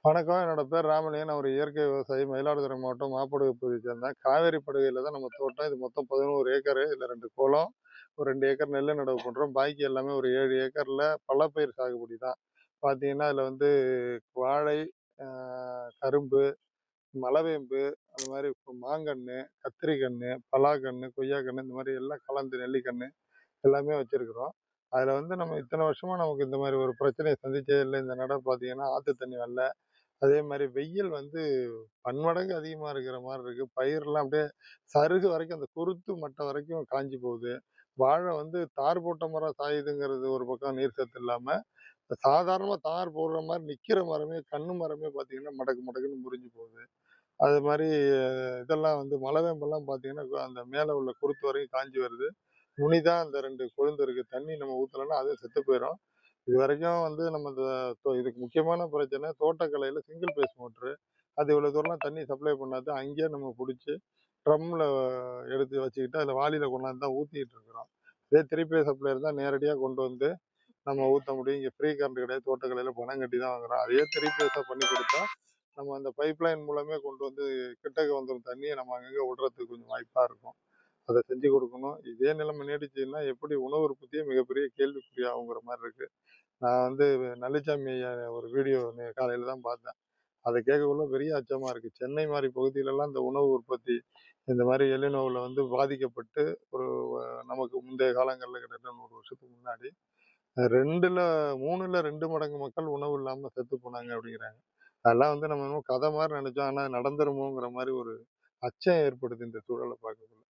வணக்கம். என்னோட பேர் ராமலிங்கம். நான் ஒரு இயற்கை விவசாயி. மயிலாடுதுறை மாவட்டம் மாப்படுகை பகுதியை சேர்ந்தேன். காவேரி படுகையில தான் நம்ம தோட்டம். இது மொத்தம் 11 ஏக்கரு. இதுல 2 குளம், ஒரு 2 ஏக்கர் நெல்லு நடவு பண்றோம். பாக்கி எல்லாமே ஒரு 7 ஏக்கர்ல பலப்பயிர் சாகுபடி தான். பாத்தீங்கன்னா, அதுல வந்து வாழை, அ கரும்பு, மலவேம்பு, அது மாரி மாங்கன்னு, கத்திரிக்கன்னு, பலாக்கன்னு, கொய்யாக்கன்னு இந்த மாரி எல்லாம் கலந்து நெல்லிக்கன்னு எல்லாமே வச்சிருக்கிறோம். அதுல வந்து நம்ம இத்தன வருஷமா நமக்கு இந்த மாரி ஒரு பிரச்சனைய சந்திச்சதே இல்ல. இந்த நடம் பாத்தீங்கன்னா, ஆத்து தண்ணி வரல. அதே மாரி வெயில் வந்து பன்மடங்கு அதிகமா இருக்கிற மாரி இருக்கு. பயிர்லாம் அப்படியே சருகு வரைக்கும் அந்த குருத்து மட்டை வரைக்கும் காஞ்சு போகுது. வாழை வந்து தார் போட்ட மரம் சாயுதுங்கிறது ஒரு பக்கம் நீர் சத்து இல்லாம, சாதாரணமா தார் போடுற மாரி நிக்கிற மரமே, கண்ணு மரமே பார்த்தீங்கன்னா, மடக்கு மடக்குன்னு முறிஞ்சு போகுது. அது மாரி இதெல்லாம் வந்து மலவேம்பெல்லாம் பார்த்தீங்கன்னா, அந்த மேல உள்ள குருத்து வரைக்கும் காஞ்சு வருது. நுனி தான் அந்த 2 கொழுந்து இருக்கு. தண்ணி நம்ம ஊத்தலன்னா அதுவும் செத்து போயிரும். இதுவரைக்கும் வந்து நம்ம இந்த இதுக்கு முக்கியமான பிரச்சனை தோட்டக்கலையில சிங்கிள் பேஸ் மோட்டரு. அது இவ்வளவு தூரம்லாம் தண்ணி சப்ளை பண்ணாது. அங்கேயே நம்ம புடிச்சு ட்ரம்ல எடுத்து வச்சுக்கிட்டு, அதில வாளியில கொண்டாந்து தான் ஊத்திட்டு இருக்கிறோம். இதே 3 பேஸ் சப்ளை இருந்தா நேரடியா கொண்டு வந்து நம்ம ஊத்த முடியும். இங்க ஃப்ரீ கரண்ட் கிடையாது. தோட்டக்கலையில பணம் கட்டி தான் வாங்குறோம். அதையே 3 பேஸா பண்ணி குடுத்தா, நம்ம அந்த பைப் லைன் மூலமே கொண்டு வந்து கிட்டக்க வந்துரும் தண்ணிய நம்ம அங்கங்க விடுறதுக்கு கொஞ்சம் வாய்ப்பா இருக்கும். அத செஞ்சு குடுக்கணும். இதே நிலைமை நீடிச்சதுன்னா எப்படி உணவு உற்பத்தியே மிகப்பெரிய கேள்விக்குறியாகுங்கிற மாரி இருக்கு. நான் வந்து நல்லிச்சாமி ஐயா ஒரு வீடியோ காலையில தான் பார்த்தேன். அத கேட்கக்குள்ள பெரிய அச்சமா இருக்கு. சென்னை மாரி பகுதியிலலாம் இந்த உணவு உற்பத்தி இந்த மாரி எல்லினோவுல வந்து பாதிக்கப்பட்டு ஒரு நமக்கு முந்தைய காலங்கள்ல கிட்டத்தட்ட 100 வருஷத்துக்கு முன்னாடி 2ல 3ல 2 மடங்கு மக்கள் உணவு இல்லாம செத்து போனாங்க அப்படிங்கிறாங்க. அதெல்லாம் வந்து நம்ம என்னமோ கதை மாரி நெனைச்சோம். ஆனா நடந்துருமோங்கிற மாரி ஒரு அச்சம் ஏற்படுது இந்த சூழல பார்க்கக்குள்ள.